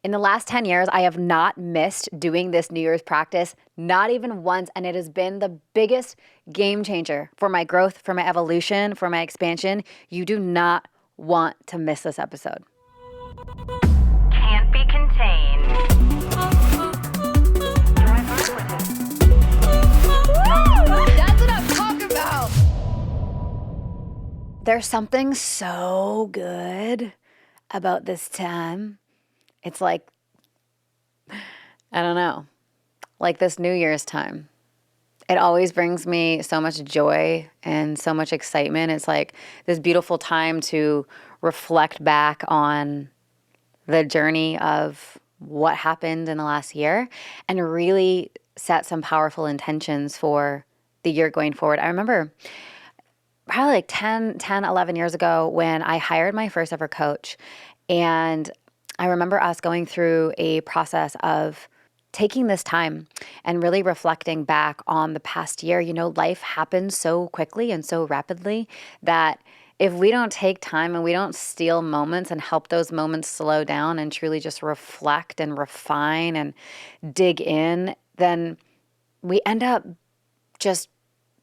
In the last 10 years, I have not missed doing this New Year's practice, not even once. And it has been the biggest game changer for my growth, for my evolution, for my expansion. You do not want to miss this episode. Can't be contained. That's what I'm talking about. There's something so good about this time. It's like, I don't know, like this New Year's time. It always brings me so much joy and so much excitement. It's like this beautiful time to reflect back on the journey of what happened in the last year and really set some powerful intentions for the year going forward. I remember probably like 10, 11 years ago when I hired my first ever coach, and I remember us going through a process of taking this time and really reflecting back on the past year. You know, life happens so quickly and so rapidly that if we don't take time and we don't steal moments and help those moments slow down and truly just reflect and refine and dig in, then we end up just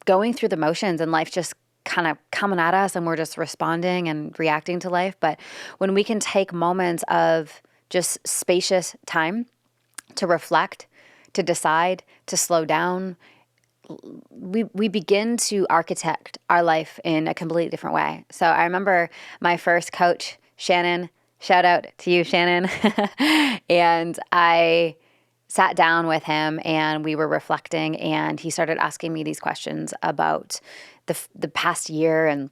going through the motions and life just kind of coming at us and we're just responding and reacting to life. But when we can take moments of just spacious time to reflect, to decide, to slow down, we begin to architect our life in a completely different way. So I remember my first coach, Shannon, shout out to you, Shannon. And I sat down with him and we were reflecting, and he started asking me these questions about the past year and,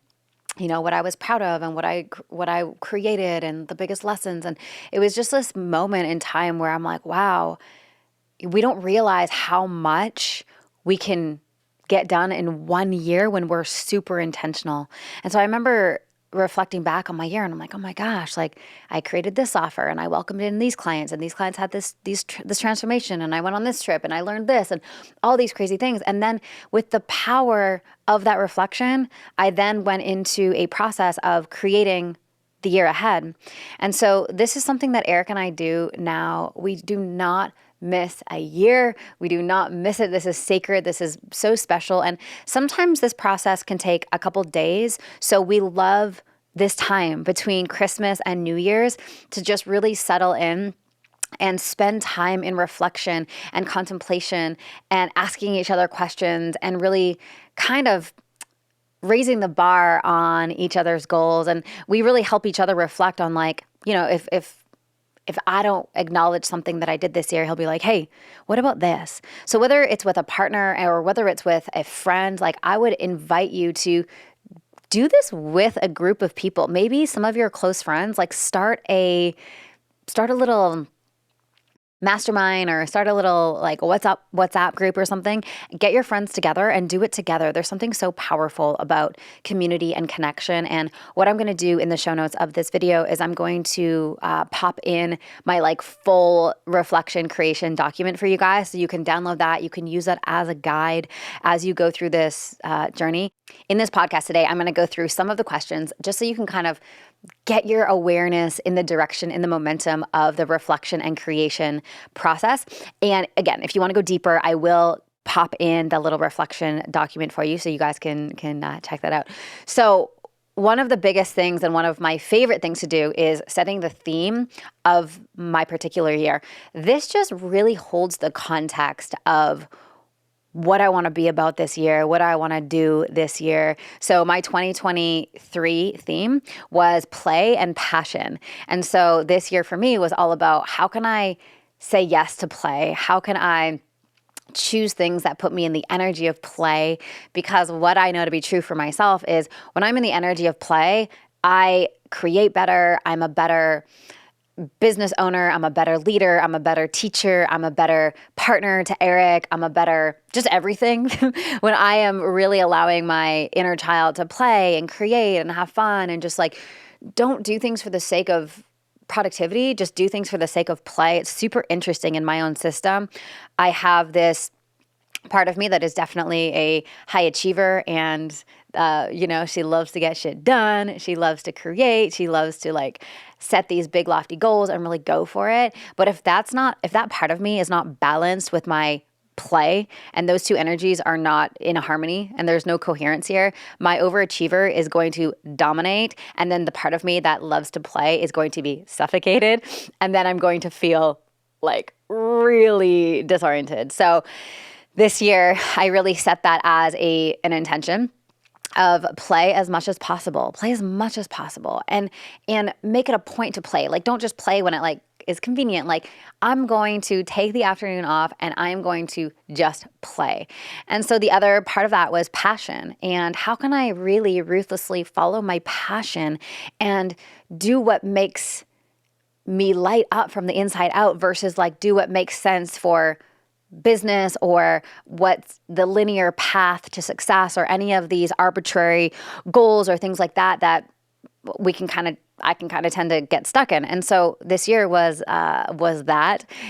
you know, what I was proud of and what I created and the biggest lessons. And it was just this moment in time where I'm like, wow, we don't realize how much we can get done in 1 year when we're super intentional. And so I remember reflecting back on my year and I'm like, oh my gosh, like I created this offer and I welcomed in these clients and these clients had this transformation and I went on this trip and I learned this and all these crazy things. And then with the power of that reflection, I then went into a process of creating the year ahead. And so this is something that Eric and I do now. We do not miss a year. We do not miss it. This is sacred. This is so special. And sometimes this process can take a couple days. So we love this time between Christmas and New Year's to just really settle in and spend time in reflection and contemplation and asking each other questions and really kind of raising the bar on each other's goals. And we really help each other reflect on, like, you know, if I don't acknowledge something that I did this year, he'll be like, hey, what about this? So whether it's with a partner or whether it's with a friend, like I would invite you to do this with a group of people. Maybe some of your close friends, like start a little mastermind or start a little like WhatsApp group or something. Get your friends together and do it together. There's something so powerful about community and connection. And what I'm going to do in the show notes of this video is I'm going to pop in my like full reflection creation document for you guys. So you can download that. You can use that as a guide as you go through this journey. In this podcast today, I'm going to go through some of the questions just so you can kind of get your awareness in the direction, in the momentum of the reflection and creation process. And again, if you want to go deeper, I will pop in the little reflection document for you so you guys can check that out. So one of the biggest things and one of my favorite things to do is setting the theme of my particular year. This just really holds the context of what I want to be about this year, what I want to do this year. So my 2023 theme was play and passion. And so this year for me was all about how can I say yes to play? How can I choose things that put me in the energy of play? Because what I know to be true for myself is when I'm in the energy of play, I create better. I'm a better business owner. I'm a better leader. I'm a better teacher. I'm a better partner to Eric. I'm a better just everything when I am really allowing my inner child to play and create and have fun and just like don't do things for the sake of productivity, just do things for the sake of play. It's super interesting in my own system. I have this part of me that is definitely a high achiever, and She loves to get shit done. She loves to create. She loves to like set these big lofty goals and really go for it. But if that part of me is not balanced with my play and those two energies are not in harmony and there's no coherence here, my overachiever is going to dominate. And then the part of me that loves to play is going to be suffocated. And then I'm going to feel like really disoriented. So this year, I really set that as an intention of play as much as possible. Play as much as possible, and make it a point to play. Like, don't just play when it like is convenient. Like, I'm going to take the afternoon off and I'm going to just play. And so the other part of that was passion. And how can I really ruthlessly follow my passion and do what makes me light up from the inside out versus like do what makes sense for business or what's the linear path to success or any of these arbitrary goals or things like that I can kind of tend to get stuck in. And so this year was this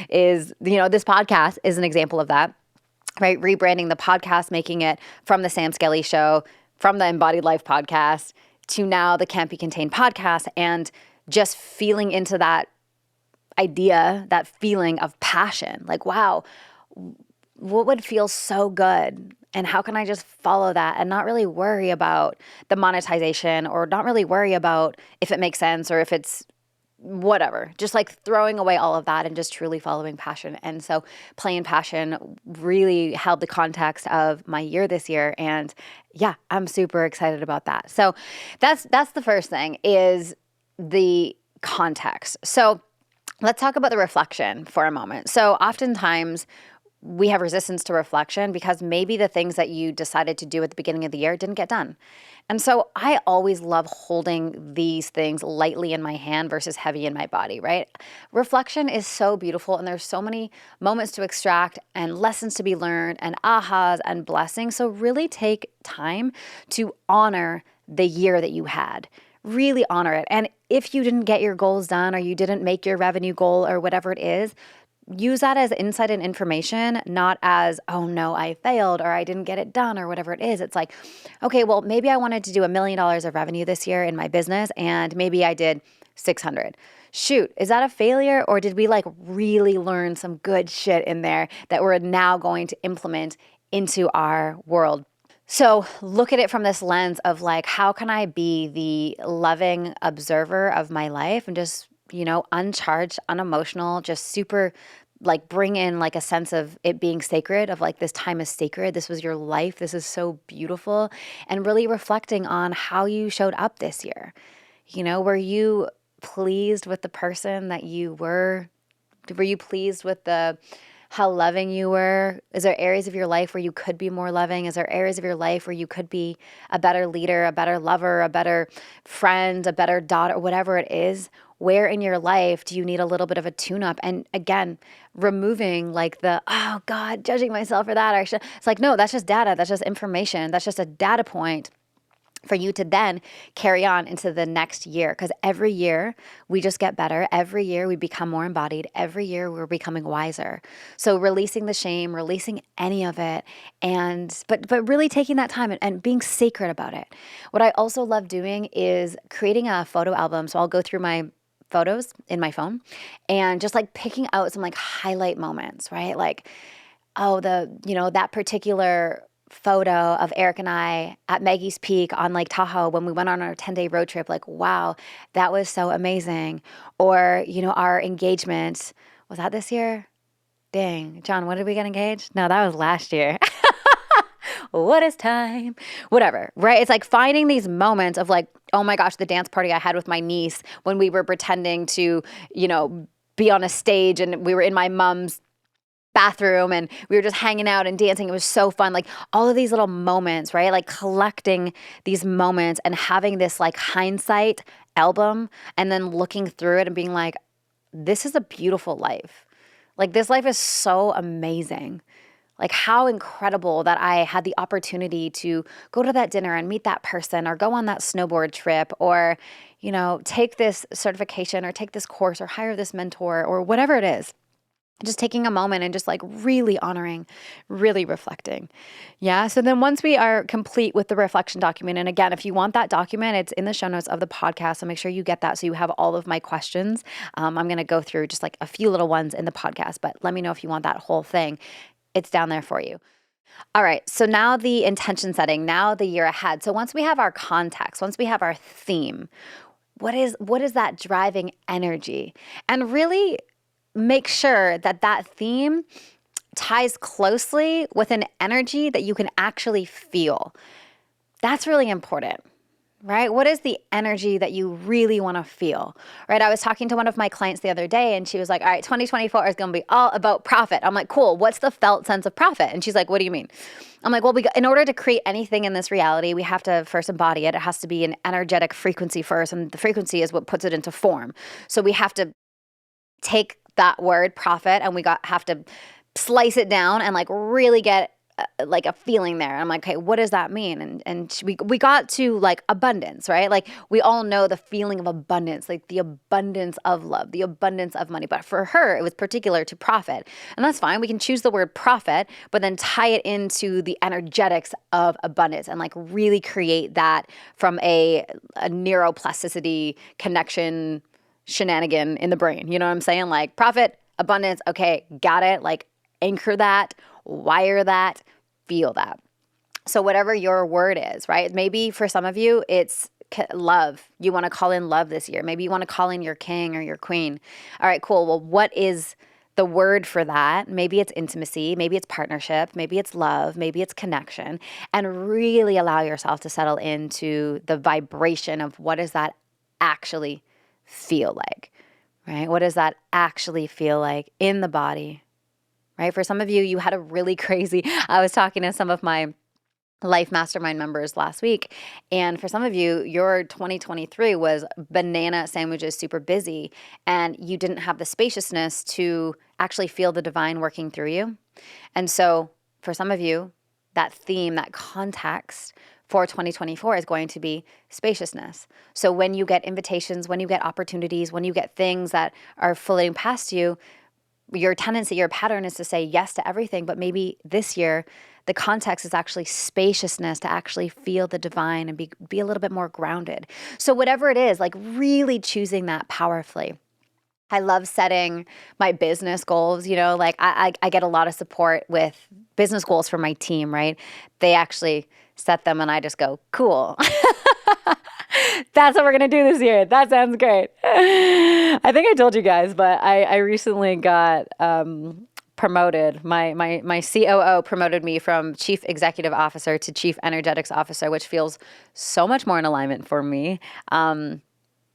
podcast is an example of that, right? Rebranding the podcast, making it from the Sam Skelly Show, from the Embodied Life podcast to now the Can't Be Contained podcast, and just feeling into that idea, that feeling of passion. Like, wow, what would feel so good? And how can I just follow that and not really worry about the monetization or not really worry about if it makes sense or if it's whatever, just like throwing away all of that and just truly following passion. And so play and passion really held the context of my year this year. And yeah, I'm super excited about that. So that's the first thing, is the context. So let's talk about the reflection for a moment. So oftentimes we have resistance to reflection because maybe the things that you decided to do at the beginning of the year didn't get done. And so I always love holding these things lightly in my hand versus heavy in my body, right? Reflection is so beautiful and there's so many moments to extract and lessons to be learned and ahas and blessings. So really take time to honor the year that you had. Really honor it. And if you didn't get your goals done or you didn't make your revenue goal or whatever it is, use that as insight and information, not as, oh no, I failed or I didn't get it done or whatever it is. It's like, okay, well, maybe I wanted to do $1 million of revenue this year in my business and maybe I did 600. Shoot, is that a failure or did we like really learn some good shit in there that we're now going to implement into our world? So look at it from this lens of like, how can I be the loving observer of my life and just, uncharged, unemotional, just super like bring in like a sense of it being sacred, of like this time is sacred. This was your life. This is so beautiful. And really reflecting on how you showed up this year. Were you pleased with the person that you were? Were you pleased with how loving you were? Is there areas of your life where you could be more loving? Is there areas of your life where you could be a better leader, a better lover, a better friend, a better daughter, whatever it is? Where in your life do you need a little bit of a tune-up? And again, removing like oh God, judging myself for that. Or it's like, no, that's just data. That's just information. That's just a data point for you to then carry on into the next year. Because every year we just get better. Every year we become more embodied. Every year we're becoming wiser. So releasing the shame, releasing any of it, but really taking that time and being sacred about it. What I also love doing is creating a photo album. So I'll go through my photos in my phone and just like picking out some like highlight moments, right? Like, that particular photo of Eric and I at Maggie's Peak on Lake Tahoe when we went on our 10-day road trip. Like, wow, that was so amazing. Or, our engagement, was that this year? Dang, John, when did we get engaged? No, that was last year. What is time? Whatever, right? It's like finding these moments of like, oh my gosh, the dance party I had with my niece when we were pretending to, be on a stage and we were in my mom's bathroom and we were just hanging out and dancing. It was so fun. Like all of these little moments, right? Like collecting these moments and having this like hindsight album and then looking through it and being like, this is a beautiful life. Like this life is so amazing. Like how incredible that I had the opportunity to go to that dinner and meet that person or go on that snowboard trip or, take this certification or take this course or hire this mentor or whatever it is. Just taking a moment and just like really honoring, really reflecting. Yeah. So then once we are complete with the reflection document, and again, if you want that document, it's in the show notes of the podcast. So make sure you get that so you have all of my questions. I'm going to go through just like a few little ones in the podcast, but let me know if you want that whole thing. It's down there for you. All right. So now the intention setting, now the year ahead. So once we have our context, once we have our theme, what is that driving energy? And really make sure that that theme ties closely with an energy that you can actually feel. That's really important, right? What is the energy that you really want to feel, right? I was talking to one of my clients the other day and she was like, all right, 2024 is going to be all about profit. I'm like, cool. What's the felt sense of profit? And she's like, what do you mean? I'm like, well, in order to create anything in this reality, we have to first embody it. It has to be an energetic frequency first, and the frequency is what puts it into form. So we have to take that word profit and have to slice it down and like really get like a feeling there. I'm like, okay, what does that mean? And we got to like abundance, right? Like we all know the feeling of abundance, like the abundance of love, the abundance of money. But for her, it was particular to profit. And that's fine. We can choose the word profit, but then tie it into the energetics of abundance and like really create that from a neuroplasticity connection shenanigan in the brain. You know what I'm saying? Like profit, abundance. Okay, got it. Like anchor that, wire that, feel that. So whatever your word is, right? Maybe for some of you, it's love. You want to call in love this year. Maybe you want to call in your king or your queen. All right, cool. Well, what is the word for that? Maybe it's intimacy. Maybe it's partnership. Maybe it's love. Maybe it's connection. And really allow yourself to settle into the vibration of what does that actually feel like, right? What does that actually feel like in the body, right? For some of you, you had a really crazy, I was talking to some of my Life Mastermind members last week, and for some of you, your 2023 was banana sandwiches super busy, and you didn't have the spaciousness to actually feel the divine working through you. And so for some of you, that theme, that context for 2024 is going to be spaciousness. So when you get invitations, when you get opportunities, when you get things that are floating past you, your tendency, your pattern is to say yes to everything. But maybe this year, the context is actually spaciousness to actually feel the divine and be a little bit more grounded. So whatever it is, like really choosing that powerfully. I love setting my business goals, like I get a lot of support with business goals from my team, right? They actually set them and I just go, cool. That's what we're going to do this year. That sounds great. I think I told you guys, but I recently got promoted. My COO promoted me from Chief Executive Officer to Chief Energetics Officer, which feels so much more in alignment for me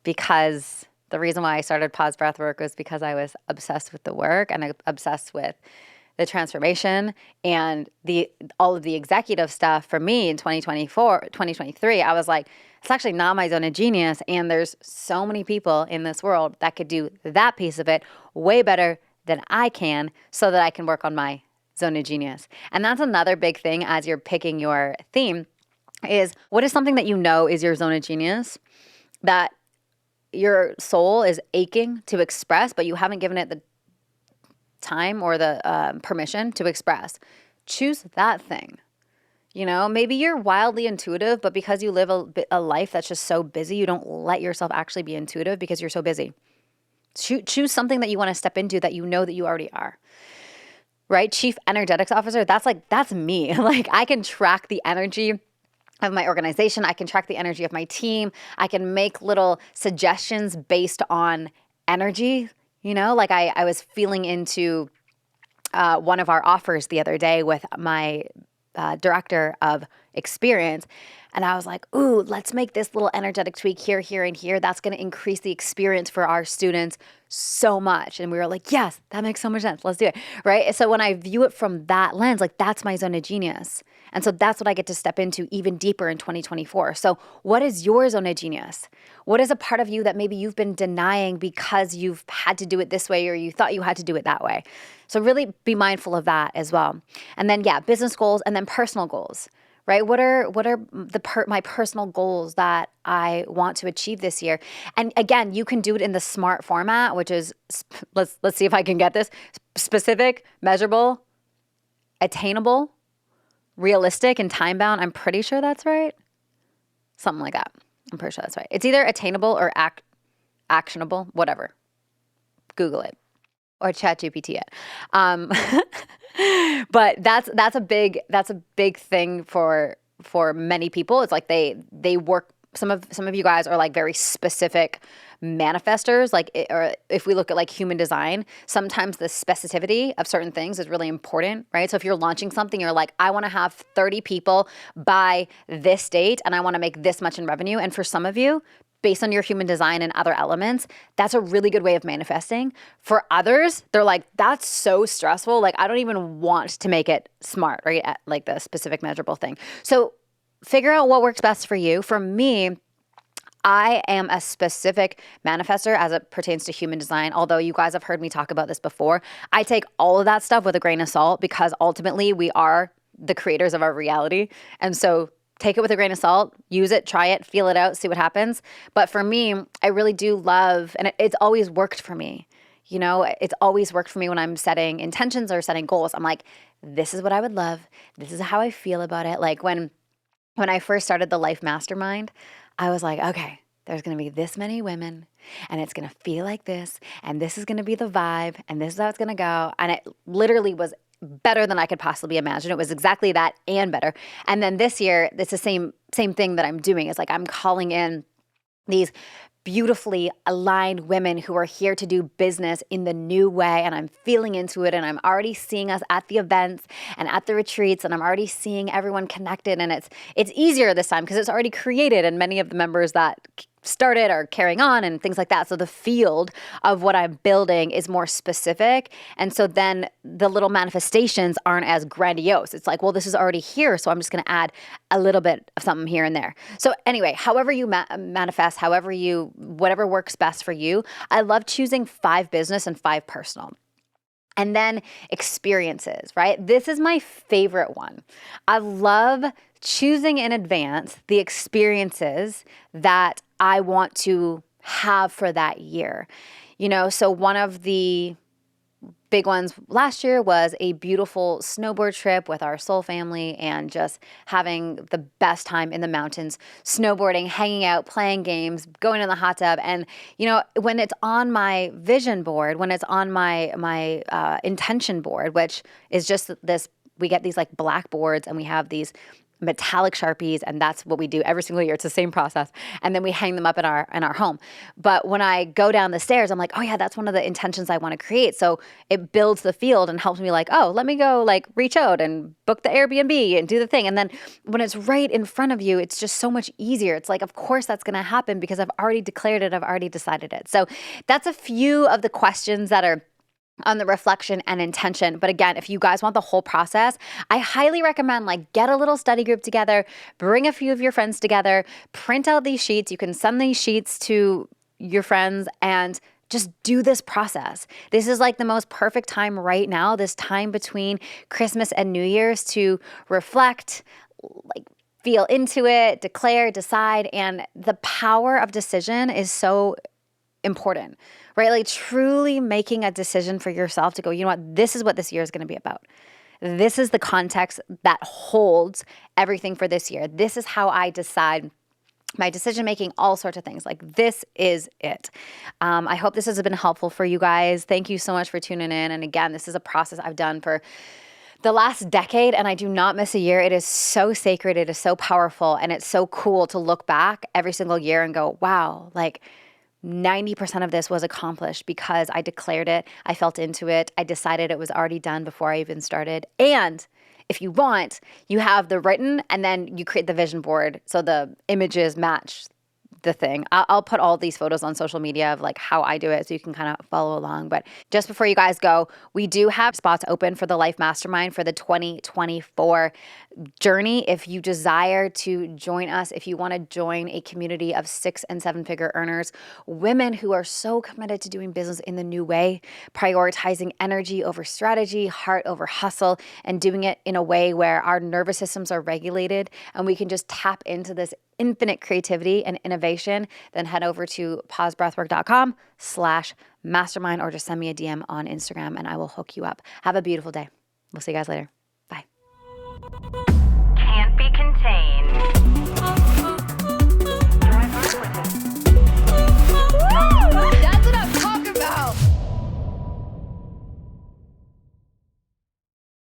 because the reason why I started Pause Breathwork was because I was obsessed with the work and obsessed with the transformation and all of the executive stuff for me in 2023. I was like, it's actually not my zone of genius. And there's so many people in this world that could do that piece of it way better than I can so that I can work on my zone of genius. And that's another big thing as you're picking your theme is what is something that you know is your zone of genius that your soul is aching to express, but you haven't given it the time or the permission to express. Choose that thing. Maybe you're wildly intuitive, but because you live a life that's just so busy, you don't let yourself actually be intuitive because you're so busy. Choose something that you want to step into that you know that you already are. Right? Chief Energetics Officer, that's me. Like I can track the energy of my organization. I can track the energy of my team. I can make little suggestions based on energy. Like I was feeling into one of our offers the other day with my director of experience. And I was like, ooh, let's make this little energetic tweak here, here, and here. That's going to increase the experience for our students so much. And we were like, yes, that makes so much sense. Let's do it. Right. So when I view it from that lens, like that's my zone of genius. And so that's what I get to step into even deeper in 2024. So what is your zone of genius? What is a part of you that maybe you've been denying because you've had to do it this way or you thought you had to do it that way? So really be mindful of that as well. And then, business goals and then personal goals, right? What are my personal goals that I want to achieve this year? And again, you can do it in the SMART format, which is let's see if I can get this: specific, measurable, attainable, realistic, and time bound. I'm pretty sure that's right. Something like that. I'm pretty sure that's right. It's either attainable or actionable, whatever. Google it or ChatGPT it. But that's a big thing for many people. It's like they work. Some of you guys are like very specific manifestors. Or if we look at like human design, sometimes the specificity of certain things is really important, right? So if you're launching something, you're like, I want to have 30 people by this date, and I want to make this much in revenue. And for some of you, based on your human design and other elements, that's a really good way of manifesting. For others, they're like, that's so stressful. Like, I don't even want to make it SMART, right? Like the specific measurable thing. So figure out what works best for you. For me, I am a specific manifester as it pertains to human design. Although you guys have heard me talk about this before, I take all of that stuff with a grain of salt because ultimately we are the creators of our reality. And so take it with a grain of salt, use it, try it, feel it out, see what happens. But for me, I really do love, and it's always worked for me. You know, it's always worked for me when I'm setting intentions or setting goals. I'm like, this is what I would love. This is how I feel about it. Like when I first started the Life Mastermind, I was like, okay, there's going to be this many women and it's going to feel like this, and this is going to be the vibe, and this is how it's going to go. And it literally was better than I could possibly imagine. It was exactly that and better. And then this year, it's the same thing that I'm doing. It's like I'm calling in these beautifully aligned women who are here to do business in the new way, and I'm feeling into it, and I'm already seeing us at the events and at the retreats, and I'm already seeing everyone connected, and it's easier this time because it's already created, and many of the members that started are carrying on and things like that. So the field of what I'm building is more specific. And so then the little manifestations aren't as grandiose. It's like, well, this is already here, so I'm just going to add a little bit of something here and there. So anyway, however you manifest, whatever works best for you. I love choosing 5 business and 5 personal. And then experiences, right? This is my favorite one. I love choosing in advance the experiences that I want to have for that year. You know, so one of the big ones last year was a beautiful snowboard trip with our soul family and just having the best time in the mountains, snowboarding, hanging out, playing games, going in the hot tub. And, you know, when it's on my vision board, when it's on my intention board, which is just this, we get these like blackboards and we have these metallic Sharpies, and that's what we do every single year. It's the same process. And then we hang them up in our home. But when I go down the stairs, I'm like, oh yeah, that's one of the intentions I want to create. So it builds the field and helps me like, oh, let me go like reach out and book the Airbnb and do the thing. And then when it's right in front of you, it's just so much easier. It's like, of course that's going to happen because I've already declared it. I've already decided it. So that's a few of the questions that are on the reflection and intention. But again, if you guys want the whole process, I highly recommend like get a little study group together, bring a few of your friends together, print out these sheets. You can send these sheets to your friends and just do this process. This is like the most perfect time right now, this time between Christmas and New Year's, to reflect, like feel into it, declare, decide. And the power of decision is so important, right? Like truly making a decision for yourself to go, you know what, this is what this year is going to be about. This is the context that holds everything for this year. This is how I decide my decision making, all sorts of things. Like this is it. I hope this has been helpful for you guys. Thank you so much for tuning in. And again, this is a process I've done for the last decade, and I do not miss a year. It is so sacred. It is so powerful. And it's so cool to look back every single year and go, wow, like 90% of this was accomplished because I declared it, I felt into it, I decided it was already done before I even started. And if you want, you have the written and then you create the vision board so the images match the thing. I'll put all these photos on social media of like how I do it so you can kind of follow along. But just before you guys go, we do have spots open for the Life Mastermind for the 2024 journey. If you desire to join us, if you want to join a community of 6 and 7 figure earners, women who are so committed to doing business in the new way, prioritizing energy over strategy, heart over hustle, and doing it in a way where our nervous systems are regulated and we can just tap into this infinite creativity and innovation, then head over to pausebreathwork.com/mastermind or just send me a DM on Instagram and I will hook you up. Have a beautiful day. We'll see you guys later. Bye. Can't be contained.